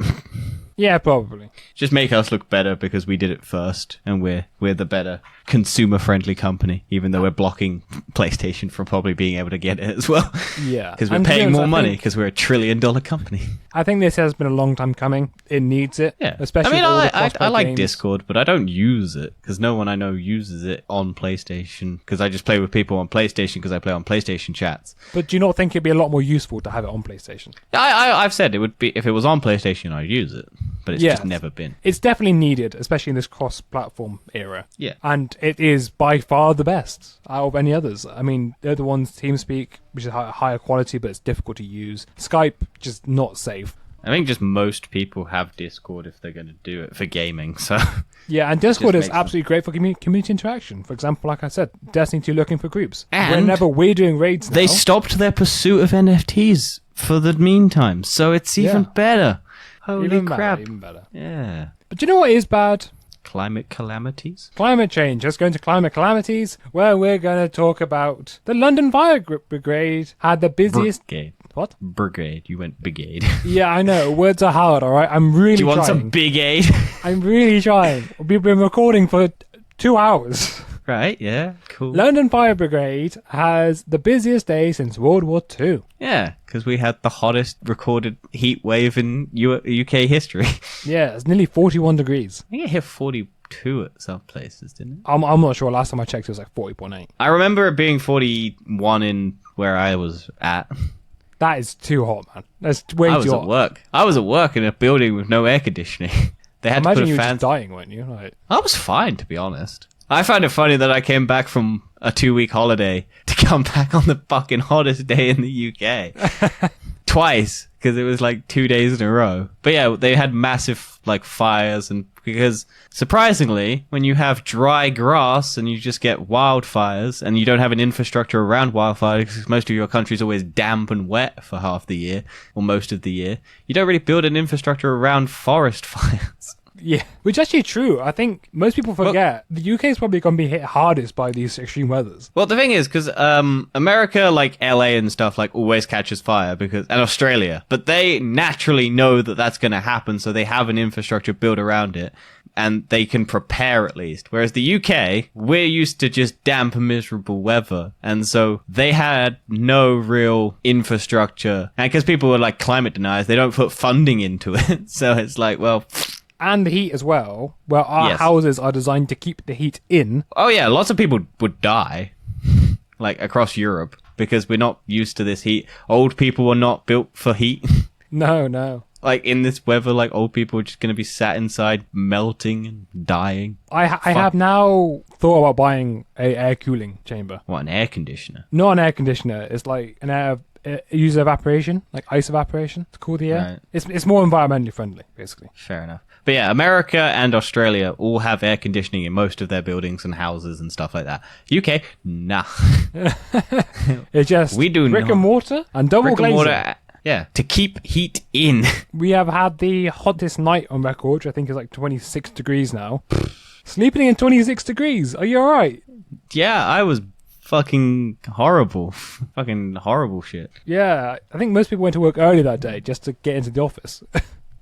Yeah, probably. Just make us look better because we did it first, and we're the better consumer-friendly company, even though we're blocking PlayStation from probably being able to get it as well. Yeah. Because we're And to be paying honest, more I money think- because we're $1 trillion company. I think this has been a long time coming. It needs it. Yeah, Especially I mean, with all the I cross-play like games. Discord, but I don't use it because no one I know uses it on PlayStation. Because I just play with people on PlayStation because I play on PlayStation chats. But do you not think it'd be a lot more useful to have it on PlayStation? I've said it would be if it was on PlayStation, I'd use it, but it's Yes. just never been. It's definitely needed, especially in this cross-platform era. Yeah. And it is by far the best out of any others. I mean, they're the ones TeamSpeak, which is higher quality, but it's difficult to use. Skype, just not safe. I think just most people have Discord if they're going to do it for gaming. So Yeah, and Discord is makes absolutely great for community interaction. For example, like I said, Destiny 2 looking for groups. And whenever we're doing raids now, they stopped their pursuit of NFTs for the meantime, so it's even better. Holy even crap! better, even better. Yeah. But do you know what is bad? Climate calamities. Climate change. Let's go into climate calamities, where we're going to talk about the London Fire Brigade had the busiest... Brigade. What? Brigade. You went brigade. Yeah, I know. Words are hard, all right? I'm really Do you want trying. some big aid? I'm really trying. We've been recording for 2 hours. Right, yeah, cool. London Fire Brigade has the busiest day since World War II. Yeah, because we had the hottest recorded heat wave in UK history. Yeah, it's nearly 41 degrees. I think it hit 42 at some places, didn't it? I'm not sure. Last time I checked, it was like 40.8. I remember it being 41 in where I was at. That is too hot, man. That's way I was too at hot. work. I was at work in a building with no air conditioning. They had to Imagine put you a were fan. just dying, weren't you? Like, I was fine, to be honest. I found it funny that I came back from a 2-week holiday to come back on the fucking hottest day in the UK. Twice, because it was like 2 days in a row. But yeah, they had massive like fires, and because surprisingly, when you have dry grass and you just get wildfires and you don't have an infrastructure around wildfires, because most of your country is always damp and wet for half the year or most of the year, you don't really build an infrastructure around forest fires. yeah, which is actually true. I think most people forget the UK is probably going to be hit hardest by these extreme weathers. Well, the thing is, because America, like LA and stuff, like always catches fire, and Australia, but they naturally know that that's going to happen, so they have an infrastructure built around it, and they can prepare at least. Whereas the UK, we're used to just damp, miserable weather, and so they had no real infrastructure, and because people were like climate deniers, they don't put funding into it, so it's like, well. And the heat as well, where our Yes. houses are designed to keep the heat in. Oh yeah, lots of people would die, like across Europe, because we're not used to this heat. Old people are not built for heat. No. Like in this weather, like old people are just going to be sat inside melting and dying. I have now thought about buying a air cooling chamber. What, an air conditioner? Not an air conditioner. It's like an air use evaporation, like ice evaporation to cool the air. Right. It's more environmentally friendly, basically. Fair enough. But yeah, America and Australia all have air conditioning in most of their buildings and houses and stuff like that. UK, nah. It's just We do brick not. and mortar and double Brick and glazing. mortar, yeah, to keep heat in. We have had the hottest night on record, which I think is like 26 degrees now. Sleeping in 26 degrees. Are you alright? Yeah, I was fucking horrible. Fucking horrible shit. Yeah, I think most people went to work early that day just to get into the office.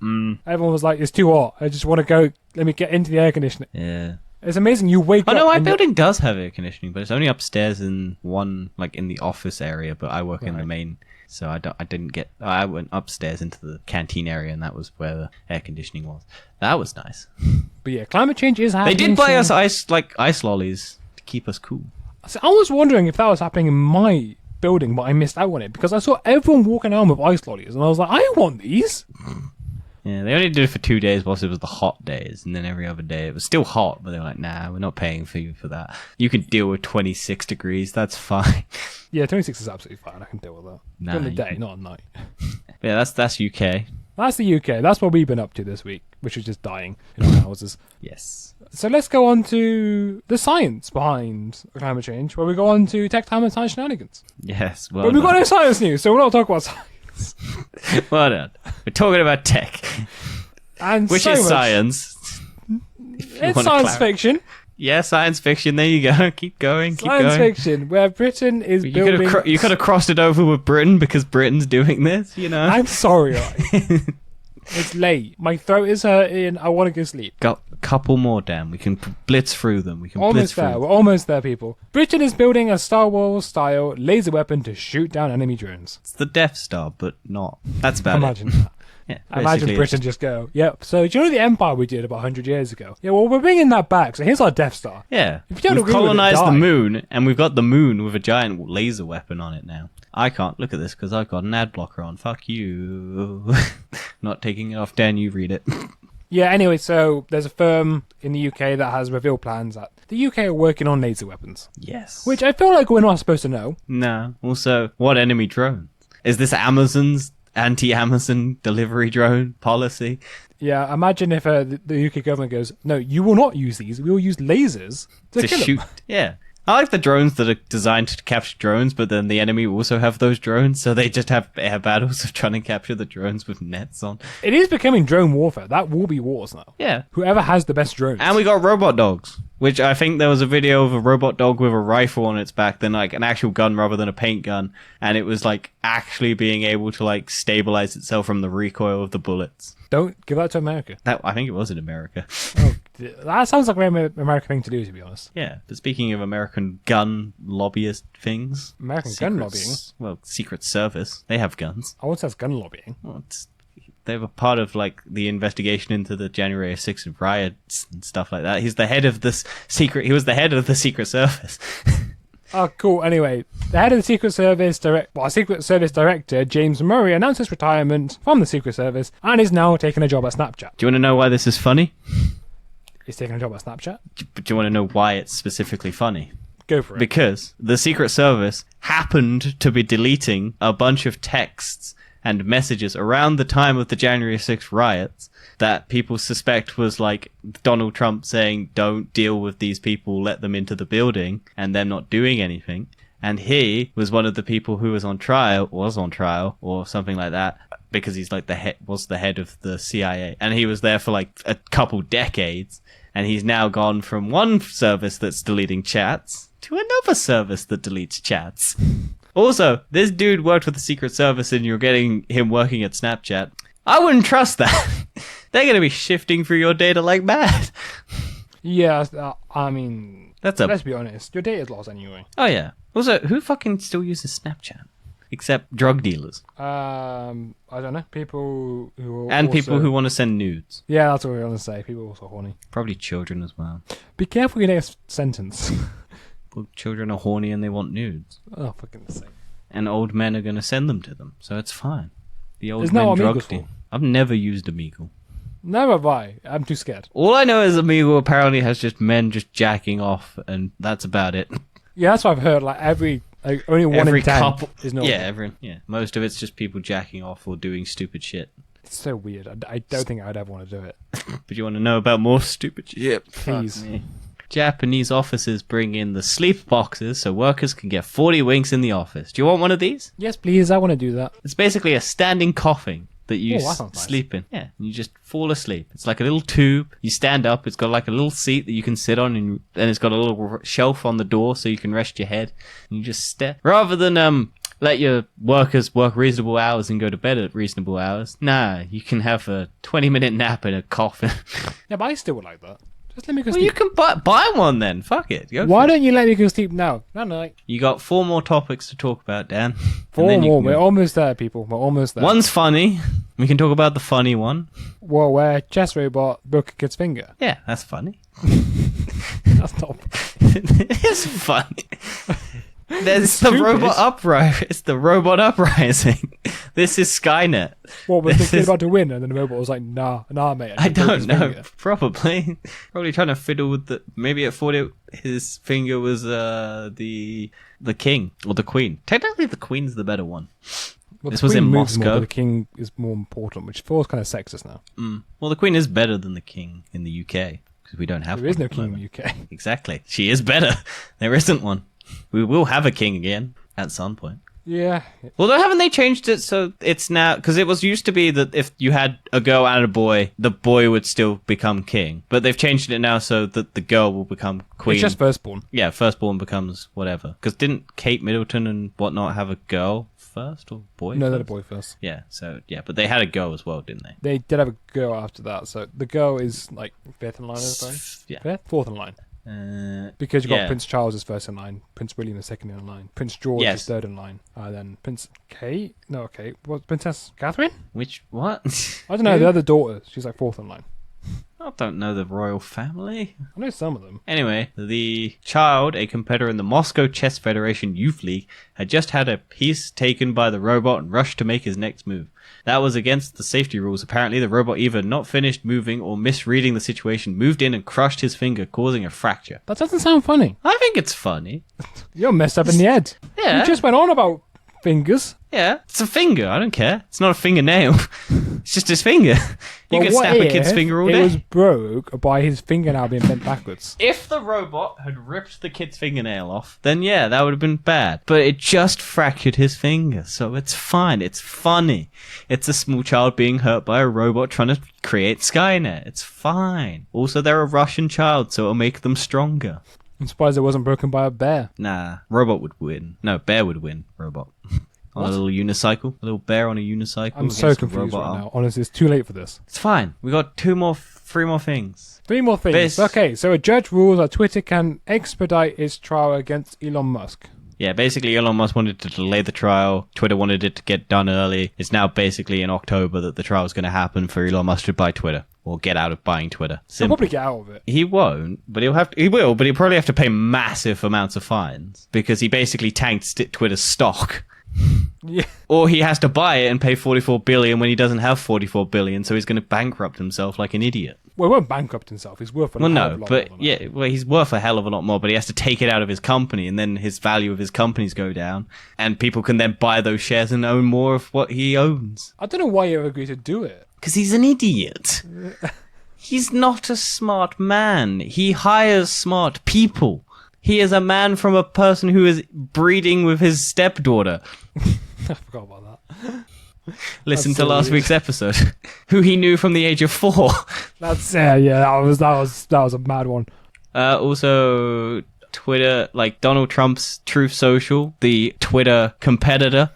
Everyone was like, it's too hot. I just want to go. Let me get into the air conditioning. Yeah. It's amazing. You wake Oh up. no, my and building does have air conditioning, but it's only upstairs in one, like in the office area. But I work in the main, so I went upstairs into the canteen area, and that was where the air conditioning was. That was nice. But yeah, climate change is They happening. did buy us soon. ice lollies to keep us cool. So I was wondering if that was happening in my building, but I missed out on it because I saw everyone walking around with ice lollies, and I was like, I want these. Yeah, they only did it for 2 days whilst it was the hot days, and then every other day it was still hot, but they were like, nah, we're not paying for you for that. You can deal with 26 degrees, that's fine. Yeah, 26 is absolutely fine. I can deal with that. Nah, During the you day, can- not at night. Yeah, that's UK. That's the UK. That's what we've been up to this week, which is just dying in our houses. Yes. So let's go on to the science behind climate change, where we go on to tech time and science shenanigans. Yes, well But we've got done. no science news, so we're not talking about science. Well done. We're talking about tech, And which so is much. science. If you It's wanna science clar- fiction. Yeah, science fiction. There you go. Keep going. Keep Science going. fiction, where Britain is You building... could have crossed it over with Britain because Britain's doing this. You know. I'm sorry, right? It's late. My throat is hurting. I want to go sleep. Got a couple more, Dan. We can blitz through them. We can blitz Almost through there. them. We're almost there, people. Britain is building a Star Wars-style laser weapon to shoot down enemy drones. It's the Death Star, but not. That's about Imagine it. that. Yeah, Imagine basically Britain just go, yep. So do you know the Empire we did about 100 years ago? Yeah, well, we're bringing that back. So here's our Death Star. Yeah. If you don't We've agree with it, colonized the die. moon, and we've got the moon with a giant laser weapon on it now. I can't look at this because I've got an ad blocker on. Fuck you. Not taking it off. Dan, you read it. Yeah, anyway, so there's a firm in the UK that has revealed plans that the UK are working on laser weapons. Yes. Which I feel like we're not supposed to know. No. Also, what enemy drone? Is this Amazon's anti-Amazon delivery drone policy. Yeah, imagine if the UK government goes, no, you will not use these. We will use lasers to kill shoot. them. Yeah. I like the drones that are designed to capture drones, but then the enemy also have those drones, so they just have air battles of trying to capture the drones with nets on. It is becoming drone warfare. That will be wars now. Yeah. Whoever has the best drones. And we got robot dogs, which I think there was a video of a robot dog with a rifle on its back, then like an actual gun rather than a paint gun, and it was like actually being able to like stabilize itself from the recoil of the bullets. Don't give that to America. I think it was in America. Oh, that sounds like a very American thing to do, to be honest. Yeah, but speaking of American gun lobbyist things, American gun lobbying? Well, Secret Service, they have guns. I won't say it's gun lobbying. Well, they were part of like the investigation into the January 6th riots and stuff like that. He was the head of the Secret Service. Oh, cool. Anyway, the head of the Secret Service Secret Service Director, James Murray, announced his retirement from the Secret Service and is now taking a job at Snapchat. Do you want to know why this is funny? He's taking a job at Snapchat? Do you want to know why it's specifically funny? Go for it. Because the Secret Service happened to be deleting a bunch of texts and messages around the time of the January 6th riots that people suspect was like Donald Trump saying, don't deal with these people, let them into the building, and them not doing anything. And he was one of the people who was on trial, or something like that, because he's like was the head of the CIA. And he was there for like a couple decades, and he's now gone from one service that's deleting chats to another service that deletes chats. Also, this dude worked with the Secret Service and you're getting him working at Snapchat. I wouldn't trust that. They're going to be shifting through your data like mad. Yeah, I mean, let's be honest. Your data's lost anyway. Oh, yeah. Also, who fucking still uses Snapchat? Except drug dealers. I don't know. People who are And also... people who want to send nudes. Yeah, that's what I want to say. People are also horny. Probably children as well. Be careful your next sentence. Well, children are horny and they want nudes. Oh, for goodness sake. And old men are going to send them to them, so it's fine. The old Isn't men that what drug Omeegle's deal. for? I've never used Omegle. Never have I. I'm too scared. All I know is Omegle apparently has just men just jacking off, and that's about it. Yeah, that's what I've heard. Like only one Every in 10 couple is normal. Yeah, most of it's just people jacking off or doing stupid shit. It's so weird. I don't think I'd ever want to do it. But you want to know about more stupid shit? Please. Fuck me. Japanese offices bring in the sleep boxes so workers can get 40 winks in the office. Do you want one of these? Yes, please. I want to do that. It's basically a standing coffin that you that sounds nice. sleep in. Yeah, and you just fall asleep. It's like a little tube. You stand up. It's got like a little seat that you can sit on, and it's got a little shelf on the door so you can rest your head. And you just stare. Rather than let your workers work reasonable hours and go to bed at reasonable hours. Nah, you can have a 20-minute nap in a coffin. Yeah, but I still would like that. Just let me go Well, sleep. you can buy one then. Fuck it. Go Why for it. don't you let me go sleep now? No, no. You got 4 more topics to talk about, Dan. And Four then you more. can We're go. almost there, people. We're almost there. One's funny. We can talk about the funny one. Well, where chess robot broke a kid's finger. Yeah, that's funny. That's not... It's funny. There's the Stupid. robot uprising. It's the robot uprising. This is Skynet. What, was the This kid is- about to win? And then the robot was like, nah, mate. I and broke don't his know. finger. Probably trying to fiddle with the. Maybe it thought his finger was the king or the queen. Technically, the queen's the better one. Well, This the was queen in moves Moscow. More, but the king is more important, which feels kind of sexist now. Well, the queen is better than the king in the UK because we don't have. There is one no at the king in moment. the UK. Exactly. She is better. There isn't one. We will have a king again at some point. Yeah. Although haven't they changed it so it's now because it was used to be that if you had a girl and a boy, the boy would still become king. But they've changed it now so that the girl will become queen. It's just firstborn. Yeah, firstborn becomes whatever. Because didn't Kate Middleton and whatnot have a girl first or boy? No, first? they're a boy first. Yeah, so yeah, but they had a girl as well, didn't they? They did have a girl after that, so the girl is like fifth in line, I suppose. Yeah. Fifth? Fourth in line. Because you've got Prince Charles is first in line, Prince William is second in line, Prince George Yes. is third in line, then Prince Kate? No, Kate. What, Princess Catherine? Which what? I don't know, the other daughter, she's like fourth in line. I don't know the royal family. I know some of them. Anyway, the child, a competitor in the Moscow Chess Federation Youth League, had just had a piece taken by the robot and rushed to make his next move. That was against the safety rules. Apparently, the robot either not finished moving or misreading the situation, moved in and crushed his finger, causing a fracture. That doesn't sound funny. I think it's funny. You're messed up in the head. Yeah. You just went on about fingers. Yeah, it's a finger. I don't care. It's not a fingernail. It's just his finger. You Well, can what snap a if kid's finger all it day. was broke by his fingernail being bent backwards. If the robot had ripped the kid's fingernail off, then yeah, that would have been bad. But it just fractured his finger, so it's fine. It's funny. It's a small child being hurt by a robot trying to create Skynet. It's fine. Also, they're a Russian child, so it'll make them stronger. I'm surprised it wasn't broken by a bear. Nah, robot would win. No, bear would win. Robot. On a little unicycle. A little bear on a unicycle. I'm so against a confused robot right arm. now. Honestly, it's too late for this. It's fine. We got three more things. 3 more things. This- Okay, so a judge rules that Twitter can expedite its trial against Elon Musk. Yeah, basically Elon Musk wanted to delay the trial. Twitter wanted it to get done early. It's now basically in October that the trial is going to happen for Elon Musk to buy Twitter. Or get out of buying Twitter. He'll Simple. probably get out of it. He won't, but he will, but he'll probably have to pay massive amounts of fines. Because he basically tanked Twitter's stock. Yeah. Or he has to buy it and pay 44 billion when he doesn't have 44 billion, so he's going to bankrupt himself like an idiot. Well, he won't bankrupt himself. He's worth a Well, hell no, of a lot but more than yeah, well, he's worth a hell of a lot more, but he has to take it out of his company, and then his value of his companies go down, and people can then buy those shares and own more of what he owns. that. I don't know why he agreed to do it. Because he's an idiot. He's not a smart man. He hires smart people. He is a man from a person who is breeding with his stepdaughter. I forgot about that. Listen That's to so last weird. week's episode. Who he knew from the age of 4. That's yeah. That was a mad one. Also, Twitter, like Donald Trump's Truth Social, the Twitter competitor,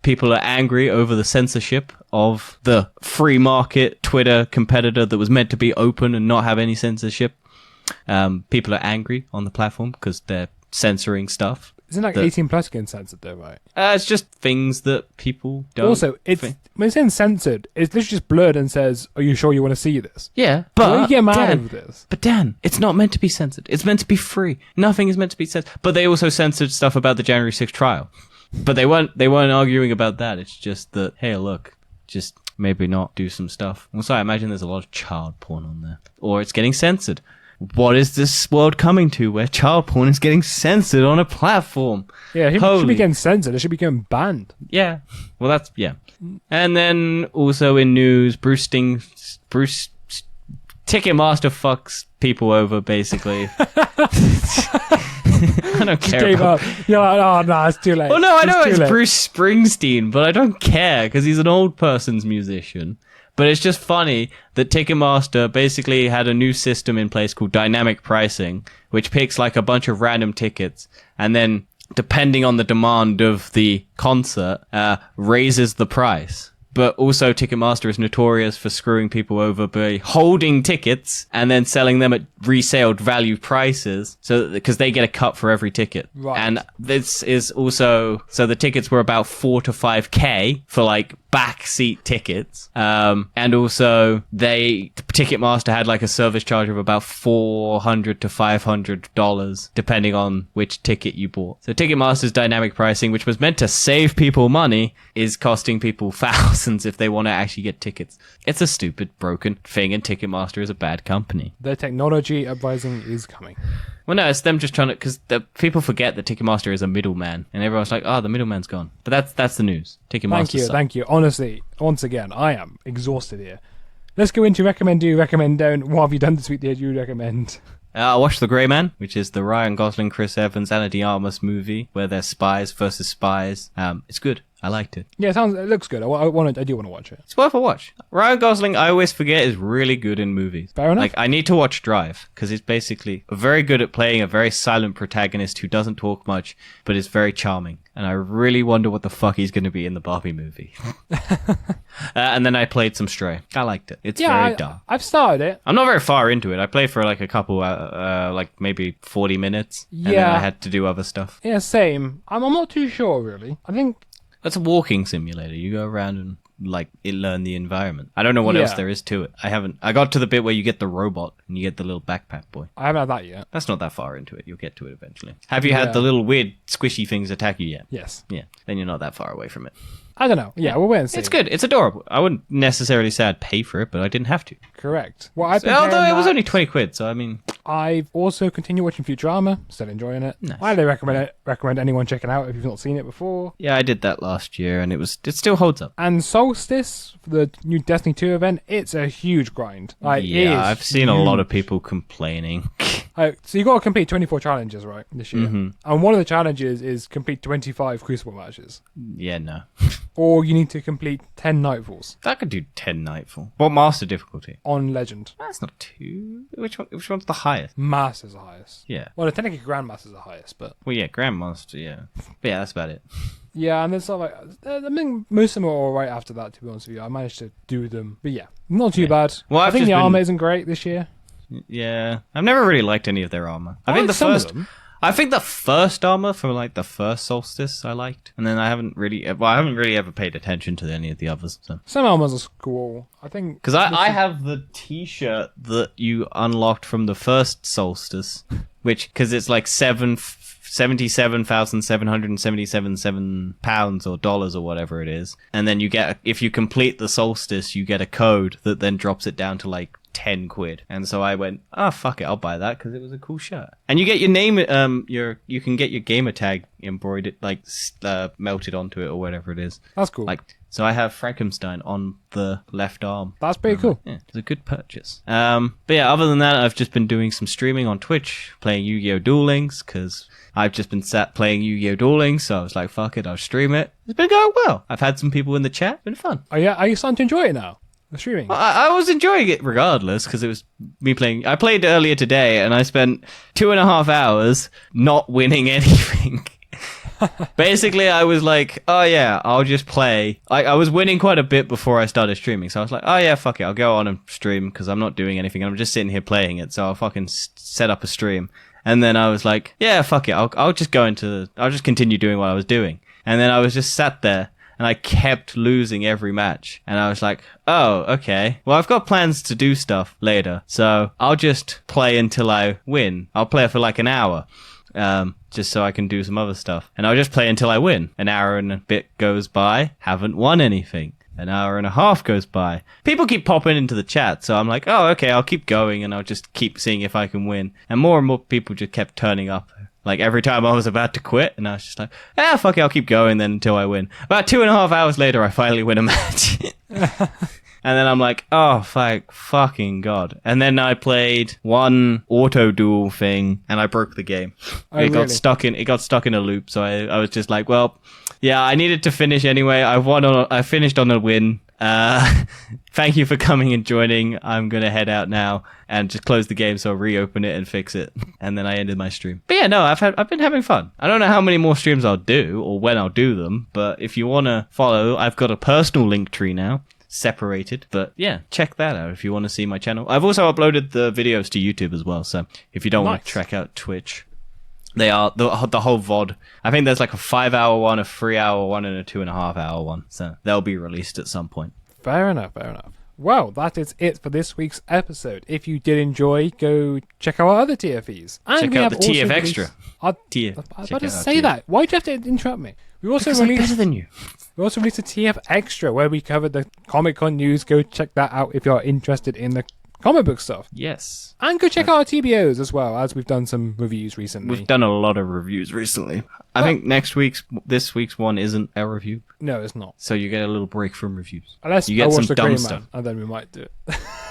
people are angry over the censorship of the free market Twitter competitor that was meant to be open and not have any censorship. People are angry on the platform because they're censoring stuff. Isn't like The- 18 plus getting censored though, right? It's just things that people don't. Also, it's think. when it's saying censored, it's literally just blurred and says, "Are you sure you want to see this?" Yeah, Why do but you get mad Dan, over this? But Dan, it's not meant to be censored. It's meant to be free. Nothing is meant to be censored. But they also censored stuff about the January 6th trial. But they weren't arguing about that. It's just that, hey, look, just maybe not do some stuff. Also, I imagine there's a lot of child porn on there. Or it's getting censored. What is this world coming to where child porn is getting censored on a platform? Yeah, it should Holy- be getting censored. It should be getting banned. Yeah. Well, that's, yeah. And then also in news, Bruce Ticketmaster fucks people over, basically. I don't care Gave about... up. You're like, oh no, it's too late. Well, no, I know too it's late. Bruce Springsteen, but I don't care because he's an old person's musician. But it's just funny that Ticketmaster basically had a new system in place called dynamic pricing, which picks like a bunch of random tickets and then, depending on the demand of the concert, raises the price. But also Ticketmaster is notorious for screwing people over by holding tickets and then selling them at resale value prices, so because they get a cut for every ticket. Right. And this is also, so the tickets were about 4 to 5k for like back seat tickets. And also Ticketmaster had like a service charge of about $400 to $500 depending on which ticket you bought. So Ticketmaster's dynamic pricing, which was meant to save people money, is costing people thousands if they want to actually get tickets. It's a stupid, broken thing, and Ticketmaster is a bad company. The technology advising is coming. Well, no, it's them just trying to, because people forget that Ticketmaster is a middleman, and everyone's like, oh, the middleman's gone. But that's the news. Ticketmaster Thank you. Honestly, once again, I am exhausted here. Let's go into recommend, do, recommend, don't. What have you done this week that you recommend? I watched The Grey Man, which is the Ryan Gosling, Chris Evans, Ana de Armas movie where they're spies versus spies. It's good. I liked it. Yeah, it looks good. I do want to watch it. It's worth a watch. Ryan Gosling, I always forget, is really good in movies. Fair enough. Like, I need to watch Drive, because he's basically very good at playing a very silent protagonist who doesn't talk much, but is very charming. And I really wonder what the fuck he's going to be in the Barbie movie. And then I played some Stray. I liked it. It's very dark. I've started it. I'm not very far into it. I played for like a couple, like maybe 40 minutes. And then Yeah. I had to do other stuff. Yeah, same. I'm not too sure, really. I think That's a walking simulator. You go around and like learn the environment. I don't know what Yeah. else there is to it. I got to the bit where you get the robot and you get the little backpack boy. I haven't had that yet. That's not that far into it. You'll get to it eventually. Have you Yeah. had the little weird squishy things attack you yet? Yes. Yeah. Then you're not that far away from it. I don't know. Yeah, we'll wait and see. It's good. It's adorable. I wouldn't necessarily say I'd pay for it, but I didn't have to. Correct. Well, I've been Although paying it was that. only 20 quid, so I mean... I've also continued watching Futurama. Still enjoying it. Nice. I highly recommend anyone checking out if you've not seen it before. Yeah, I did that last year, and it still holds up. And Solstice, for the new Destiny 2 event, it's a huge grind. Like, it is I've seen a lot huge. of people complaining. So you got to complete 24 challenges, right, this year. Mhm. And one of the challenges is complete 25 Crucible matches. Yeah, no. Or you need to complete 10 Nightfalls I could do 10 Nightfall. What master difficulty? on Legend. That's not too... Which one's the highest? Master's the highest. Yeah. Well, technically Grandmaster's the highest, but... Well, yeah, Grandmaster, yeah. But yeah, that's about it. Yeah, and there's sort of like... I mean, most of them are alright after that, to be honest with you. I managed to do them. But yeah, not too bad. Well, I I've think just the been- armor isn't great this year. Yeah. I've never really liked any of their armor. I I think like the some of first... them. I think the first armor from like the first Solstice I liked, and then I haven't really ever paid attention to any of the others. So. Some armors are cool. I think... Because I have the T-shirt that you unlocked from the first Solstice, because it's like 77,777 pounds or dollars or whatever it is, and then you get if you complete the Solstice, you get a code that then drops it down to like 10 quid. And so I went, fuck it, I'll buy that because it was a cool shirt. And you get your name, you can get your gamer tag embroidered, like melted onto it or whatever it is. That's cool. Like, so I have Frankenstein on the left arm. That's pretty cool. Yeah, it's a good purchase. But yeah, other than that, I've just been doing some streaming on Twitch, playing Yu-Gi-Oh! Duel Links, because I've just been sat playing Yu-Gi-Oh! Duel Links, so I was like, fuck it, I'll stream it. It's been going well. I've had some people in the chat. It's been fun. Are you starting to enjoy it now? The streaming? Well, I was enjoying it regardless, because it was me playing. I played earlier today, and I spent 2.5 hours not winning anything. Basically, I was like, oh yeah, I'll just play. I was winning quite a bit before I started streaming, so I was like, oh yeah, fuck it, I'll go on and stream, because I'm not doing anything. I'm just sitting here playing it, so I'll fucking set up a stream. And then I was like, yeah, fuck it, I'll just continue doing what I was doing. And then I was just sat there, and I kept losing every match. And I was like, oh, okay. Well, I've got plans to do stuff later, so I'll just play until I win. I'll play for like an hour, just so I can do some other stuff. And I'll just play until I win. An hour and a bit goes by, haven't won anything. An hour and a half goes by. People keep popping into the chat, so I'm like, oh, okay, I'll keep going, and I'll just keep seeing if I can win. And more people just kept turning up. Like, every time I was about to quit, and I was just like, fuck it, I'll keep going then until I win. About 2.5 hours later, I finally win a match. And then I'm like, oh, fucking God. And then I played one auto duel thing, and I broke the game. Oh, It got really? stuck in a loop, so I was just like, well, yeah, I needed to finish anyway. I finished on a win. Thank you for coming and joining. I'm gonna head out now and just close the game, so I'll reopen it and fix it. And then I ended my stream. But yeah, no, I've been having fun. I don't know how many more streams I'll do or when I'll do them, but if you wanna follow, I've got a personal link tree now, separated. But yeah, check that out if you want to see my channel. I've also uploaded the videos to YouTube as well, so if you don't want Nice. to check out Twitch, they are the whole VOD. I think there's like a 5-hour one, a 3-hour one, and a 2.5-hour one. So they'll be released at some point. Fair enough, fair enough. Well, that is it for this week's episode. If you did enjoy, go check out our other TFEs. And Check we out have the also TF released- Extra. Our- TF. I was check about to out our say TF. that. Why'd you have to interrupt me? We also Because I'm released better than you. We also released a TF Extra where we covered the Comic Con news. Go check that out if you're interested in the comic book stuff. Yes. And go check out our TBOs as well, as we've done some reviews recently. We've done a lot of reviews recently. I think this week's one isn't a review, No, it's not. so you get a little break from reviews. Unless You get I watch some the dumb Grey stuff. Man, and then we might do it.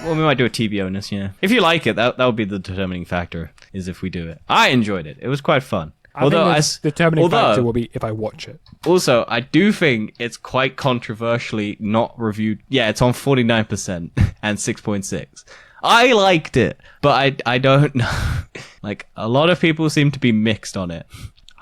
Well, we might do a TBO in this, yeah. If you like it, that would be the determining factor, is if we do it. I enjoyed it. It was quite fun. I think the determining factor will be if I watch it. Also, I do think it's quite controversially not reviewed. Yeah, it's on 49% and 6.6. I liked it, but I don't know. Like, a lot of people seem to be mixed on it.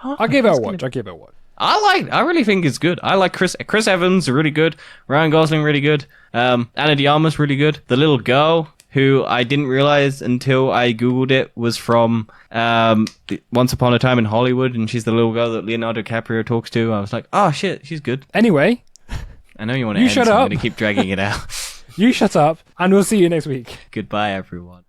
I'll give it a watch. I'll give it a watch. I really think it's good. I like Chris Evans, really good. Ryan Gosling, really good. Anna de Armas, really good. The little girl, who I didn't realize until I googled it, was from Once Upon a Time in Hollywood, and she's the little girl that Leonardo DiCaprio talks to. I was like, oh shit, she's good. Anyway, I know you want to You end, shut so I'm up. going to keep dragging it out. you shut up, and we'll see you next week. Goodbye, everyone.